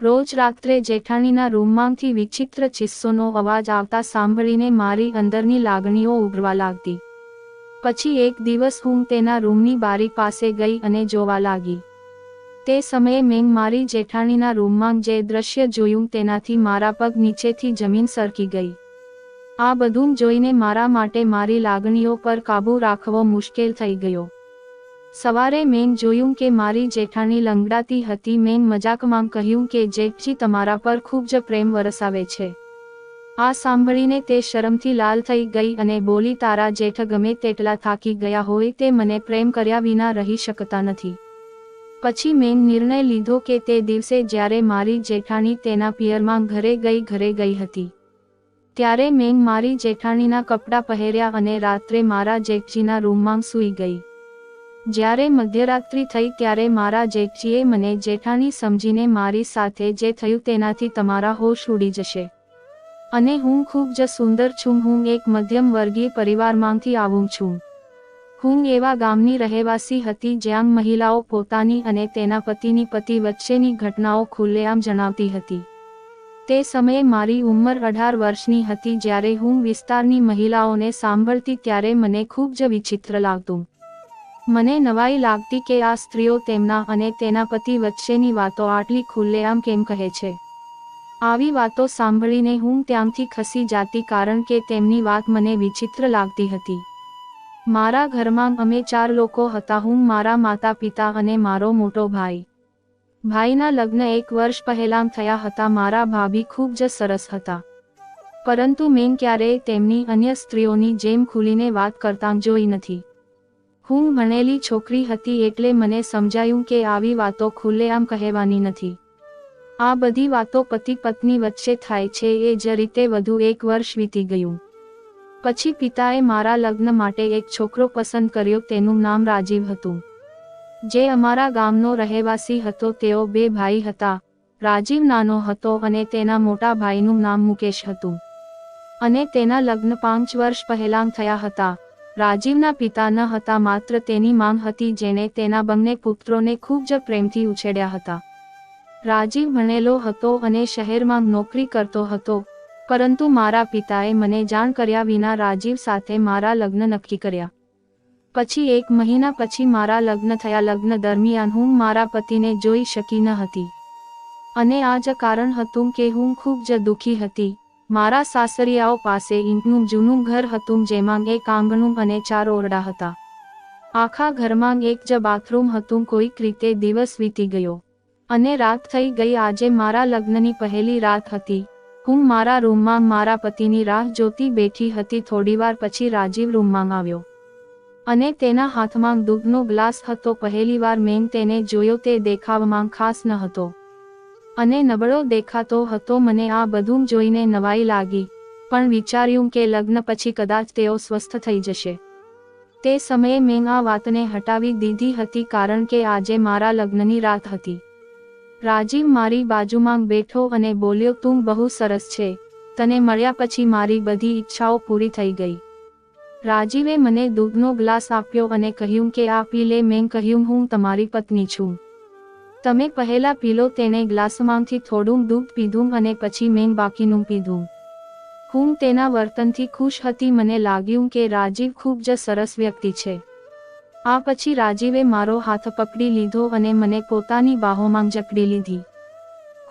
રોજ રાત્રે જેઠાણીના રૂમમાંથી વિચિત્ર ચિસ્સોનો અવાજ આવતા સાંભળીને મારી અંદરની લાગણીઓ ઉભરવા લાગતી. પછી એક દિવસ હું તેના રૂમની બારી પાસે ગઈ અને જોવા લાગી. તે સમયે મેં મારી જેઠાણીના રૂમમાં જે દ્રશ્ય જોયું તેનાથી મારા પગ નીચેથી જમીન સરકી ગઈ. આ બધું જોઈને મારા માટે મારી લાગણીઓ પર કાબૂ રાખવો મુશ્કેલ થઈ ગયો. સવારે મેં જોયું કે મારી જેઠાણી લંગડાતી હતી. મેં મજાકમાં કહ્યું કે જેઠજી તમારા પર ખૂબ જ પ્રેમ વરસાવે છે. આ સાંભળીને તે શરમથી લાલ થઈ ગઈ અને બોલી, તારા જેઠ ગમે તેટલા થાકી ગયા હોય તે મને પ્રેમ કર્યા વિના રહી શકતા નથી. પછી મેં નિર્ણય લીધો કે તે દિવસે જ્યારે મારી જેઠાણી તેના પિયરમાં ઘરે ગઈ હતી ત્યારે મેં મારી જેઠાણીના કપડાં પહેર્યા અને રાત્રે મારા જેઠજીના રૂમમાં સૂઈ ગઈ. જ્યારે મધ્યરાત્રિ થઈ ત્યારે મારા જેઠજીએ મને જેઠાણી સમજીને મારી સાથે જે થયું તેનાથી તમારા હોશ ઉડી જશે અને હું ખૂબ જ સુંદર છું. હું એક મધ્યમ વર્ગીય પરિવારમાંથી આવું છું. હું એવા ગામની રહેવાસી હતી જ્યાં મહિલાઓ પોતાની અને તેના પતિ વચ્ચેની ઘટનાઓ ખુલ્લેઆમ જણાવતી હતી. તે સમયે મારી ઉંમર 18 વર્ષની હતી. જ્યારે હું વિસ્તારની મહિલાઓને સાંભળતી ત્યારે મને ખૂબ જ વિચિત્ર લાગતું. મને નવાઈ લાગતી કે આ સ્ત્રીઓ તેમના અને તેના પતિ વચ્ચેની વાતો આટલી ખુલ્લેઆમ કેમ કહે છે. આવી વાતો સાંભળીને હું ત્યાંથી ખસી જાતી કારણ કે તેમની વાત મને વિચિત્ર લાગતી હતી. મારા ઘરમાં અમે 4 લોકો હતા. હું, મારા માતા પિતા અને મારો મોટો ભાઈ. ભાઈના લગ્ન 1 વર્ષ પહેલાં થયા હતા. મારા ભાભી ખૂબ જ સરસ હતા, પરંતુ મેં ક્યારેય તેમની અન્ય સ્ત્રીઓની જેમ ખુલીને વાત કરતાં જોઈ નથી. હું ભણેલી છોકરી હતી એટલે મને સમજાયું કે આવી વાતો ખુલ્લેઆમ કહેવાની નથી. આ બધી વાતો પતિ પત્ની વચ્ચે થાય છે. એ જ રીતે વધુ 1 વર્ષ વીતી ગયું. પછી પિતાએ મારા લગ્ન માટે એક છોકરો પસંદ કર્યો. તેનું નામ રાજીવ હતું, જે અમારા ગામનો રહેવાસી હતો. તેઓ 2 ભાઈ હતા. રાજીવ નાનો હતો અને તેના મોટા ભાઈનું નામ મુકેશ હતું અને તેના લગ્ન 5 વર્ષ પહેલાં થયા હતા. રાજીવના પિતા ન હતા, માત્ર તેની માંગ હતી જેણે તેના બંને પુત્રોને ખૂબ જ પ્રેમથી ઉછેર્યા હતા. રાજીવ ભણેલો હતો અને શહેરમાં નોકરી કરતો હતો, પરંતુ મારા પિતાએ મને જાણ કર્યા વિના રાજીવ સાથે મારા લગ્ન નક્કી કર્યા. પછી 1 મહિના પછી મારા લગ્ન થયા. લગ્ન દરમિયાન હું મારા પતિને જોઈ શકી ન હતી અને આ જ કારણ હતું કે હું ખૂબ જ દુઃખી હતી. મારા સાસરિયાઓ પાસે ઈંટનું જૂનું ઘર હતું જેમાં 1 આંગણું અને 4 ઓરડા હતા. આખા ઘરમાં એક જ બાથરૂમ હતું. કોઈક રીતે દિવસ વીતી ગયો અને રાત થઈ ગઈ. આજે મારા લગ્નની પહેલી રાત હતી. હું મારા રૂમમાં મારા પતિની રાહ જોતી બેઠી હતી. થોડીવાર પછી રાજીવ રૂમમાં આવ્યો અને તેના હાથમાં દૂધનો ગ્લાસ હતો. પહેલીવાર મેં તેને જોયો. તે દેખાવમાં ખાસ ન હતો અને નબળો દેખાતો હતો. મને આ બધું જોઈને નવાઈ લાગી, પણ વિચાર્યું કે લગ્ન પછી કદાચ તેઓ સ્વસ્થ થઈ જશે. તે સમયે મેં આ વાતને હટાવી દીધી હતી કારણ કે આજે મારા લગ્નની રાત હતી. રાજીવ મારી બાજુમાં બેઠો અને બોલ્યો, તું બહુ સરસ છે. તને મળ્યા પછી મારી બધી ઈચ્છાઓ પૂરી થઈ ગઈ. રાજીવે મને દૂધનો ગ્લાસ આપ્યો અને કહ્યું કે આ પી લે. મેં કહ્યું, હું તમારી પત્ની છું, તમે પહેલા પી લો. તેણે ગ્લાસમાંથી થોડું દૂધ પીધું અને પછી મેં બાકીનું પીધું. હું તેના વર્તનથી ખુશ હતી. મને લાગ્યું કે રાજીવ ખૂબ જ સરસ વ્યક્તિ છે. આ પછી રાજીવે મારો હાથ પકડી લીધો અને મને પોતાની બાહોમાં જકડી લીધી.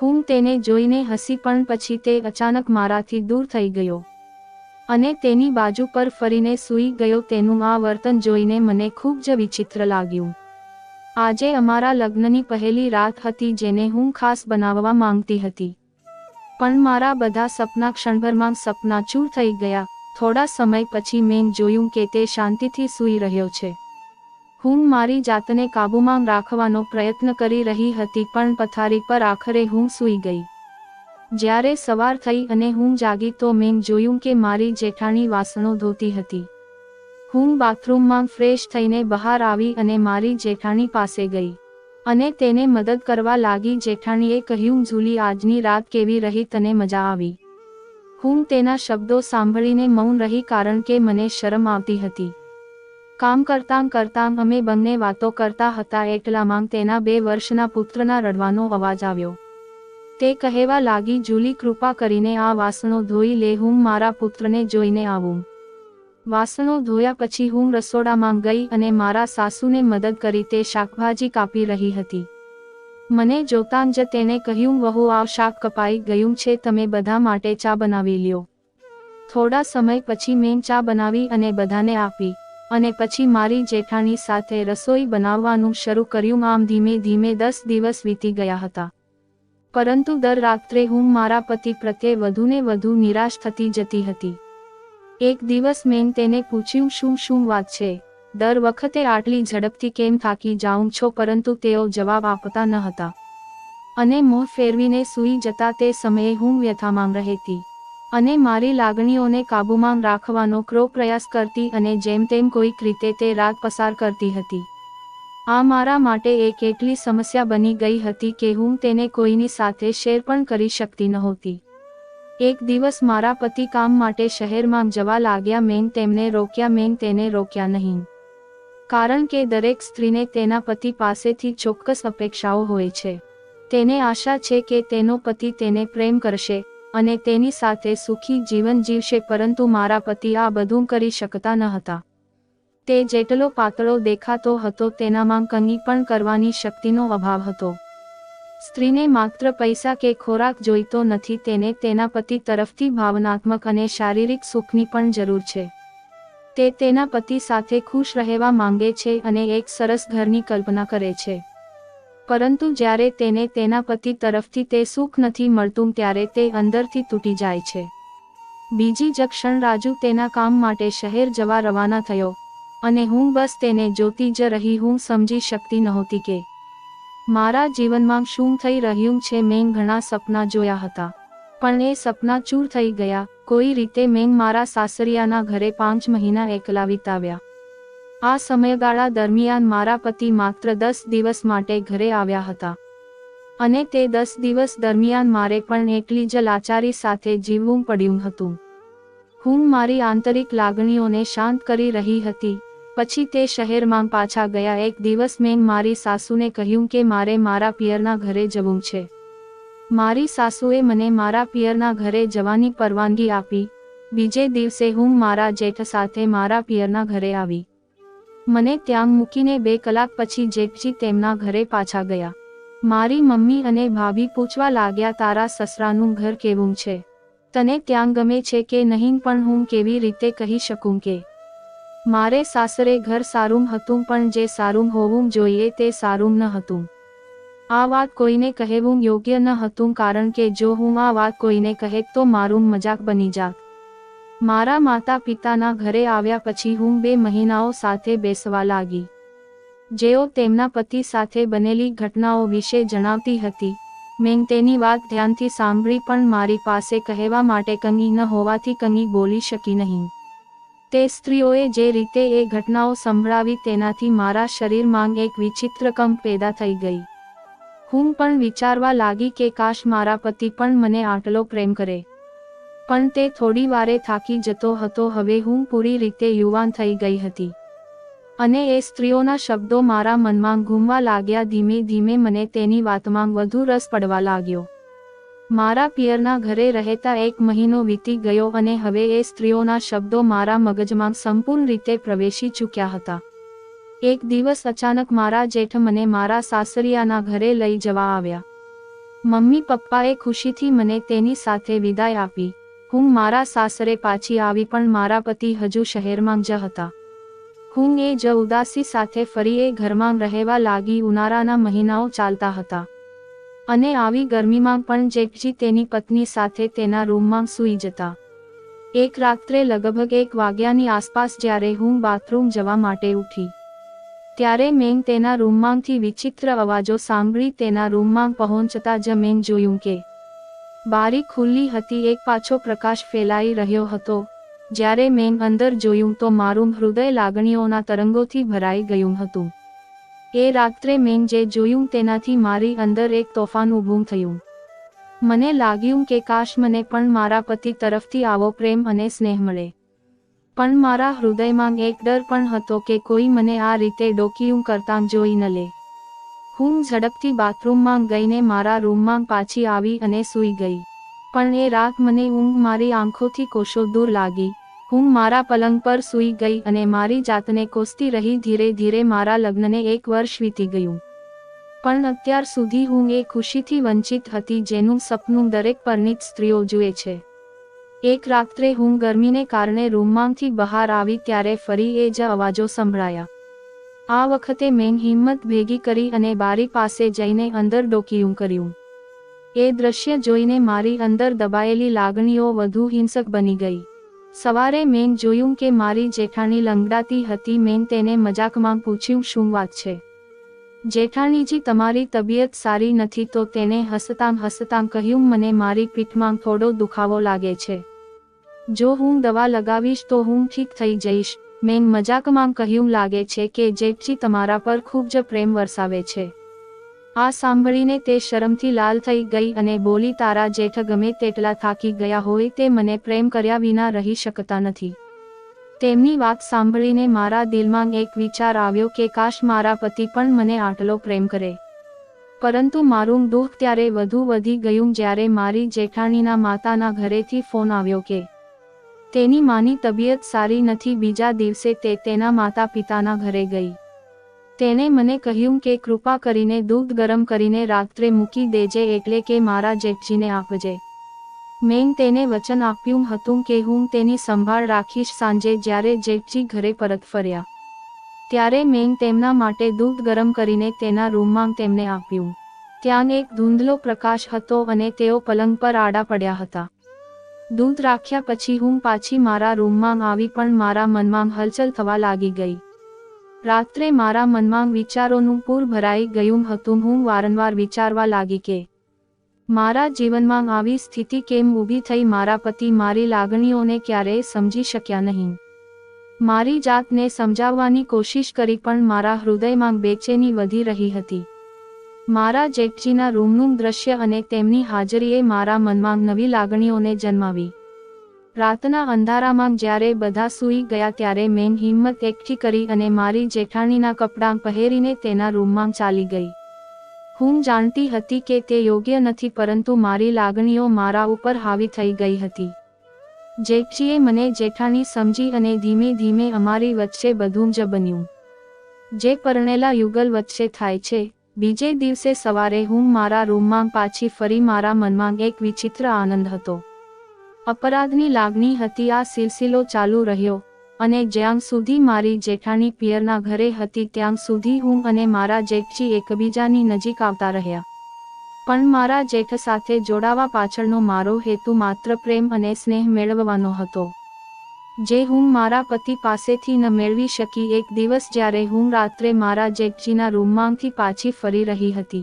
હું તેને જોઈને હસી, પણ પછી તે અચાનક મારાથી દૂર થઈ ગયો અને તેની બાજુ પર ફરીને સૂઈ ગયો. તેનું આ વર્તન જોઈને મને ખૂબ જ વિચિત્ર લાગ્યું. આજે અમારા લગ્નની પહેલી રાત હતી જેને હું ખાસ બનાવવા માંગતી હતી, પણ મારા બધા સપના ક્ષણભરમાં સપનાચૂર થઈ ગયા. થોડા સમય પછી મેં જોયું કે તે શાંતિથી સૂઈ રહ્યો છે. હું મારી જાતને કાબૂમાં રાખવાનો પ્રયત્ન કરી રહી હતી, પણ પથારી પર આખરે હું સૂઈ ગઈ. જ્યારે સવાર થઈ અને હું જાગી તો મેં જોયું કે મારી જેઠાણી વાસણો ધોતી હતી. હું બાથરૂમમાં ફ્રેશ થઈને બહાર આવી અને મારી જેઠાણી પાસે ગઈ અને તેને મદદ કરવા લાગી. જેઠાણીએ કહ્યું, ઝૂલી, આજની રાત કેવી રહી? તને મજા આવી? હું તેના શબ્દો સાંભળીને મૌન રહી કારણ કે મને શરમ આવતી હતી. કામ કરતાં કરતાં અમે બંને વાતો કરતા હતા એટલામાં તેના 2 વર્ષના પુત્રના રડવાનો અવાજ આવ્યો. તે કહેવા લાગી, જુલી, કૃપા કરીને આ વાસણો ધોઈ લે, હું મારા પુત્રને જોઈને આવું. વાસણો ધોયા પછી હું રસોડામાં ગઈ અને મારા સાસુને મદદ કરી તે શાકભાજી કાપી રહી હતી. મને જોતાં જ તેણે કહ્યું, વહુ, આ શાક કપાઈ ગયું છે, તમે બધા માટે ચા બનાવી લ્યો. થોડા સમય પછી મેં ચા બનાવી અને બધાને આપી અને પછી મારી જેઠાણી સાથે રસોઈ બનાવવાનું શરૂ કર્યું. આમ ધીમે ધીમે 10 દિવસ વીતી ગયા હતા. પરંતુ દર રાત્રે હું મારા પતિ પ્રત્યે વધુને વધુ નિરાશ થતી જતી હતી. એક દિવસ મેં તેને પૂછ્યું, શું વાત છે? દર વખતે આટલી ઝડપથી કેમ થાકી જાઉં છો? પરંતુ તેઓ જવાબ આપતા ન હતા અને મોં ફેરવીને સૂઈ જતા. તે સમયે હું વ્યથામાં રહેતી અને મારી લાગણીઓને કાબૂમાં રાખવાનો પ્રયાસ કરતી અને જેમ તેમ કોઈક રીતે તે રાત પસાર કરતી હતી. આ મારા માટે એક એટલી સમસ્યા બની ગઈ હતી કે હું તેને કોઈની સાથે શેર પણ કરી શકતી નહોતી. એક દિવસ મારા પતિ કામ માટે શહેરમાં જવા લાગ્યા. મેં તેમને રોક્યા. મેં તેને રોક્યા નહીં, કારણ કે દરેક સ્ત્રીને તેના પતિ પાસેથી ચોક્કસ અપેક્ષાઓ હોય છે. તેને આશા છે કે તેનો પતિ તેને પ્રેમ કરશે અને તેની સાથે સુખી જીવન જીવશે, પરંતુ મારા પતિ આ બધું કરી શકતા ન હતા. તે જેટલો પાતળો દેખાતો હતો તેનામાં કંઈ પણ કરવાની શક્તિનો અભાવ હતો. સ્ત્રીને માત્ર પૈસા કે ખોરાક જોઈતો નથી, તેને તેના પતિ તરફથી ભાવનાત્મક અને શારીરિક સુખની પણ જરૂર છે. તે તેના પતિ સાથે ખુશ રહેવા માંગે છે અને એક સરસ ઘરની કલ્પના કરે છે. પરંતુ જ્યારે તેને તેના પતિ તરફથી તે સુખ નથી મળતું ત્યારે તે અંદરથી તૂટી જાય છે. બીજી જ ક્ષણ રાજુ તેના કામ માટે શહેર જવા રવાના થયો અને હું બસ તેને જોતી જ રહી. હું સમજી શકતી નહોતી કે મારા જીવનમાં શું થઈ રહ્યું છે. મેં ઘણા સપના જોયા હતા, પણ એ સપના ચૂર થઈ ગયા. કોઈ રીતે મેં મારા સાસરિયાના ઘરે 5 મહિના એકલા વિતાવ્યા. આ સમયગાળા દરમિયાન મારા પતિ માત્ર 10 દિવસ માટે ઘરે આવ્યા હતા અને તે 10 દિવસ દરમિયાન મારે પણ એટલી જ લાચારી સાથે જીવવું પડ્યું હતું. હું મારી આંતરિક લાગણીઓને શાંત કરી રહી હતી. પછી તે શહેરમાં પાછા ગયા. એક દિવસ મેં મારી સાસુને કહ્યું કે મારે મારા પિયરના ઘરે જવું છે. મારી સાસુએ મને મારા પિયરના ઘરે જવાની પરવાનગી આપી. બીજે દિવસે હું મારા જેઠ સાથે મારા પિયરના ઘરે આવી. મને ત્યાં મૂકીને 2 કલાક પછી જેઠજી તેમના ઘરે પાછા ગયા. મારી મમ્મી અને ભાભી પૂછવા લાગ્યા, તારા સસરાનું ઘર કેવું છે? તને ત્યાં ગમે છે કે નહીં? પણ હું કેવી રીતે કહી શકું કે મારે સાસરે ઘર સારું હતું, પણ જે સારું હોવું જોઈએ તે સારું ન હતું. આ વાત કોઈને કહેવું યોગ્ય ન હતું, કારણ કે જો હું આ વાત કોઈને કહેત તો મારું મજાક બની જાત. મારા માતા પિતાના ઘરે આવ્યા પછી હું 2 મહિનાઓ સાથે બેસવા લાગી. જેઓ તેમના પતિ સાથે બનેલી ઘટનાઓ વિશે જણાવતી હતી. મેં તેની વાત ધ્યાનથી સાંભળી, પણ મારી પાસે કહેવા માટે કંઈ ન હોવાથી કંઈ બોલી શકી નહીં. તે સ્ત્રીઓએ જે રીતે એ ઘટનાઓ સંભળાવી તેનાથી મારા શરીરમાં એક વિચિત્ર કંપ પેદા થઈ ગઈ. હું પણ વિચારવા લાગી કે કાશ મારા પતિ પણ મને આટલો પ્રેમ કરે. પણ તે થોડી વારે થાકી જતો હતો. હવે હું પૂરી રીતે યુવાન થઈ ગઈ હતી અને એ સ્ત્રીઓના શબ્દો મારા મનમાં ઘૂમવા લાગ્યા. ધીમે ધીમે મને તેની વાતમાં વધુ રસ પડવા લાગ્યો. મારા પિયરના ઘરે રહેતા 1 મહિનો વીતી ગયો અને હવે એ સ્ત્રીઓના શબ્દો મારા મગજમાં સંપૂર્ણ રીતે પ્રવેશી ચૂક્યા હતા. એક દિવસ અચાનક મારા જેઠ મને મારા સાસરિયાના ઘરે લઈ જવા આવ્યા. મમ્મી પપ્પાએ ખુશીથી મને તેની સાથે વિદાય આપી. હું મારા સાસરે પાછી આવી, પણ મારા પતિ હજુ શહેરમાં જ હતા. હું એ જ ઉદાસી સાથે ફરી એ ઘરમાં રહેવા લાગી. ઉનાળાના મહિનાઓ ચાલતા હતા અને આવી ગરમીમાં પણ જેઠજી તેની પત્ની સાથે તેના રૂમમાં સૂઈ જતા. એક રાત્રે લગભગ 1 વાગ્યાની આસપાસ જ્યારે હું બાથરૂમ જવા માટે ઉઠી ત્યારે મેં તેના રૂમમાંથી વિચિત્ર અવાજો સાંભળી. તેના રૂમમાં પહોંચતા જ મેં જોયું કે બારી ખુલ્લી હતી. એક પાછો પ્રકાશ ફેલાઈ રહ્યો હતો. જ્યારે મેં અંદર જોયું તો મારું હૃદય લાગણીઓના તરંગોથી ભરાઈ ગયું હતું. એ રાત્રે મેં જે જોયું તેનાથી મારી અંદર એક તોફાન ઊભું થયું. મને લાગ્યું કે કાશ મને પણ મારા પતિ તરફથી આવો પ્રેમ અને સ્નેહ મળે. પણ મારા હૃદયમાં એક ડર પણ હતો કે કોઈ મને આ રીતે ડોકિયું કરતાં જોઈ ન લે. હું ઝડપથી બાથરૂમમાં ગઈને મારા રૂમમાં પાછી આવી અને સૂઈ ગઈ. પણ એ રાત મને ઊંઘ મારી આંખોથી કોશો દૂર લાગી. હું મારા પલંગ પર સૂઈ ગઈ અને મારી જાતને કોસતી રહી. ધીરે ધીરે મારા લગ્નને 1 વર્ષ વીતી ગયું. પણ અત્યાર સુધી હું એ ખુશીથી વંચિત હતી જેનું સપનું દરેક પરિણીત સ્ત્રીઓ જુએ છે. એક રાત્રે હું ગરમીને કારણે રૂમમાંથી બહાર આવી ત્યારે ફરી એ જ અવાજો સંભળાયા. આ વખતે મેં હિંમત ભેગી કરી અને બારી પાસે જઈને અંદર ડોકિયું કર્યું. એ દ્રશ્ય જોઈને મારી અંદર દબાયેલી લાગણીઓ વધુ હિંસક બની ગઈ. સવારે મેં જોયું કે મારી જેઠાણી લંગડાતી હતી. મેં તેને મજાકમાં પૂછ્યું, શું વાત છે જેઠાણીજી, તમારી તબિયત સારી નથી? તો તેને હસતાં હસતાં કહ્યું, મને મારી પીઠમાં થોડો દુખાવો લાગે છે. જો હું દવા લગાવીશ તો હું ઠીક થઈ જઈશ. મેં મજાકમાં કહ્યું, લાગે છે કે જેઠજી તમારા પર ખૂબ જ પ્રેમ વરસાવે છે. આ સાંભળીને તે શરમથી લાલ થઈ ગઈ અને બોલી, તારા જેઠ ગમે તેટલા થાકી ગયા હોય તે મને પ્રેમ કર્યા વિના રહી શકતા નથી. તેમની વાત સાંભળીને મારા દિલમાં એક વિચાર આવ્યો કે કાશ મારા પતિ પણ મને આટલો પ્રેમ કરે. પરંતુ મારું દુઃખ ત્યારે વધુ વધી ગયું જ્યારે મારી જેઠાણીના માતાના ઘરેથી ફોન આવ્યો કે તેની માની તબિયત સારી નથી. બીજા દિવસે તે તેના માતા પિતાના ઘરે ગઈ. તેને મને કહ્યું કે કૃપા કરીને દૂધ ગરમ કરીને રાત્રે મૂકી દેજે એટલે કે મારા જેઠજીને આપજે. મેં તેને વચન આપ્યું હતું કે હું તેની સંભાળ રાખીશ. સાંજે જ્યારે જેઠજી ઘરે પરત ફર્યા ત્યારે મેં તેમના માટે દૂધ ગરમ કરીને તેના રૂમમાં તેમને આપ્યું. ત્યાં એક ધૂંધલો પ્રકાશ હતો અને તેઓ પલંગ પર આડા પડ્યા હતા. દૂધ રાખ્યા પછી હું પાછી મારા રૂમમાં આવી પણ મારા મનમાં હલચલ થવા લાગી ગઈ. રાત્રે મારા મનમાં વિચારોનું પૂર ભરાઈ ગયું હતું. હું વારંવાર વિચારવા લાગી કે મારા જીવનમાં આવી સ્થિતિ કેમ ઊભી થઈ? મારા પતિ મારી લાગણીઓને ક્યારેય સમજી શક્યા નહીં. મારી જાતને સમજાવવાની કોશિશ કરી પણ મારા હૃદયમાં બેચેની વધી રહી હતી. મારા જેઠજીના રૂમનું દ્રશ્ય અને તેમની હાજરીએ મારા મનમાં નવી લાગણીઓને જન્માવી. રાતના અંધારામાં જ્યારે બધા સૂઈ ગયા ત્યારે મેં હિંમત એકઠી કરી અને મારી જેઠાણીના કપડાં પહેરીને તેના રૂમમાં ચાલી ગઈ. હું જાણતી હતી કે તે યોગ્ય નથી પરંતુ મારી લાગણીઓ મારા ઉપર હાવી થઈ ગઈ હતી. જેઠજીએ મને જેઠાણી સમજી અને ધીમે ધીમે અમારી વચ્ચે બધું જ બન્યું જે પરણેલા યુગલ વચ્ચે થાય છે. બીજે દિવસે સવારે હું મારા રૂમમાં પાછી ફરી. મારા મનમાં એક વિચિત્ર આનંદ હતો. અપરાધની લાગણી હતી. આ સિલસિલો ચાલુ રહ્યો અને જ્યાં સુધી મારી જેઠાણી પિયરના ઘરે હતી ત્યાં સુધી હું અને મારા જેઠજી એકબીજાની નજીક આવતા રહ્યા. પણ મારા જેઠ સાથે જોડાવા પાછળનો મારો હેતુ માત્ર પ્રેમ અને સ્નેહ મેળવવાનો હતો જે હું મારા પતિ પાસેથી ન મેળવી શકી. એક દિવસ જ્યારે હું રાત્રે મારા જેઠજીના રૂમમાંથી પાછી ફરી રહી હતી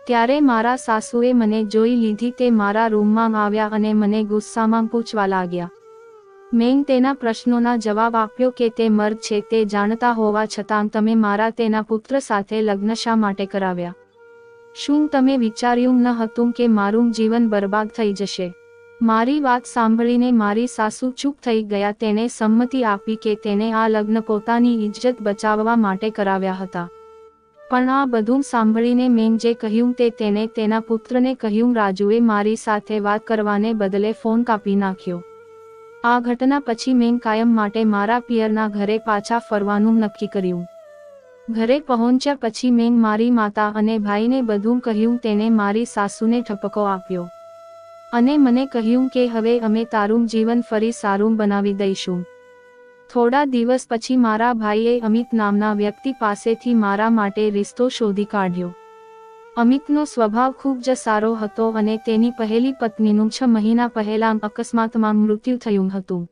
ત્યારે મારા સાસુએ મને જોઈ લીધી. તે મારા રૂમમાં આવ્યા અને મને ગુસ્સામાં પૂછવા લાગ્યા. મેં તેના પ્રશ્નોના જવાબ આપ્યો કે તે મર્દ છે તે જાણતા હોવા છતાં તમે મારા તેના પુત્ર સાથે લગ્ન શા માટે કરાવ્યા? શું તમે વિચાર્યું ન હતું કે મારું જીવન બરબાદ થઈ જશે? મારી વાત સાંભળીને મારી સાસુ ચૂપ થઈ ગયા. તેને સંમતિ આપી કે તેને આ લગ્ન પોતાની ઇજ્જત બચાવવા માટે કરાવ્યા હતા. પણ આ બધું સાંભળીને મેં જે કહ્યું તે તેને તેના પુત્રને કહ્યું. રાજુએ મારી સાથે વાત કરવાને બદલે ફોન કાપી નાખ્યો. આ ઘટના પછી મેં કાયમ માટે મારા પિયરના ઘરે પાછા ફરવાનું નક્કી કર્યું. ઘરે પહોંચ્યા પછી મેં મારી માતા અને ભાઈને બધું કહ્યું. તેને મારી સાસુને ઠપકો આપ્યો અને મને કહ્યું કે હવે અમે તારું જીવન ફરી સારું બનાવી દઈશું. થોડા દિવસ પછી મારા ભાઈએ અમિત નામના વ્યક્તિ પાસેથી મારા માટે રિશ્તો શોધી કાઢ્યો. અમિતનો સ્વભાવ ખૂબ જ સારો હતો અને તેની પહેલી પત્નીનું 6 મહિના પહેલાં અકસ્માતમાં મૃત્યુ થયું હતું.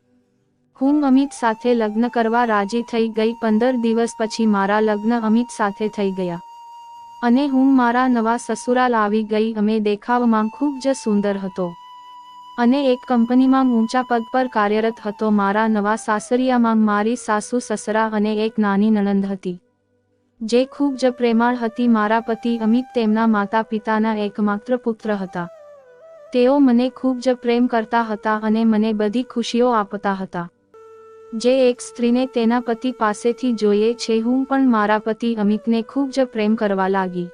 હું અમિત સાથે લગ્ન કરવા રાજી થઈ ગઈ. 15 દિવસ પછી મારા લગ્ન અમિત સાથે થઈ ગયા અને હું મારા નવા સસુરાલ આવી ગઈ. અમે દેખાવમાં ખૂબ જ સુંદર હતો અને એક કંપનીમાં ઊંચા પદ પર કાર્યરત હતો. મારા નવા સાસરિયામાં મારી સાસુ સસરા અને એક નાની નણંદ હતી જે ખૂબ જ પ્રેમાળ હતી. મારા પતિ અમિત તેમના માતા પિતાના એકમાત્ર પુત્ર હતા. તેઓ મને ખૂબ જ પ્રેમ કરતા હતા અને મને બધી ખુશીઓ આપતા હતા. જે એક સ્ત્રીને તેના પતિ પાસેથી જોઈએ છે. હું પણ મારા પતિ અમિતને ખૂબ જ પ્રેમ કરવા લાગી.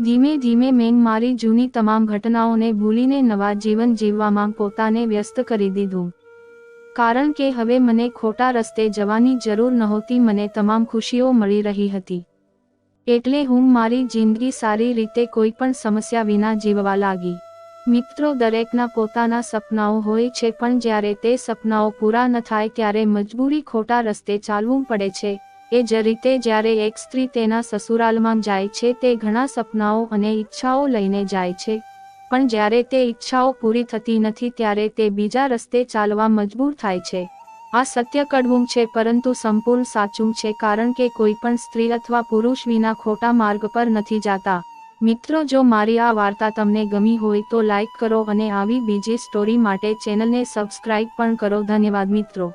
ધીમે ધીમે મેં મારી જૂની તમામ ઘટનાઓને ભૂલીને નવા જીવન જીવવામાં પોતાને વ્યસ્ત કરી દીધું. કારણ કે હવે મને ખોટા રસ્તે જવાની જરૂર નહોતી. મને તમામ ખુશીઓ મળી રહી હતી. એટલે હું મારી જિંદગી સારી રીતે કોઈ પણ સમસ્યા વિના જીવવા લાગી. મિત્રો, દરેકના પોતાના સપનાઓ હોય છે, પણ જ્યારે તે સપનાઓ પૂરા ન થાય ત્યારે મજબૂરી ખોટા રસ્તે ચાલવું પડે છે. એ જ રીતે જ્યારે એક સ્ત્રી તેના સસુરાલમાં જાય છે, તે ઘણા સપનાઓ અને ઈચ્છાઓ લઈને જાય છે, પણ જ્યારે તે ઈચ્છાઓ પૂરી થતી નથી ત્યારે તે બીજા રસ્તે ચાલવા મજબૂર થાય છે. આ સત્ય કડવું છે, પરંતુ સંપૂર્ણ સાચું છે, કારણ કે કોઈ પણ સ્ત્રી અથવા પુરુષ વિના ખોટા માર્ગ પર નથી જાતા. મિત્રો, જો મારી આ વાર્તા તમને ગમી હોય તો લાઈક કરો અને આવી બીજી સ્ટોરી માટે ચેનલને સબસ્ક્રાઇબ પણ કરો. ધન્યવાદ મિત્રો.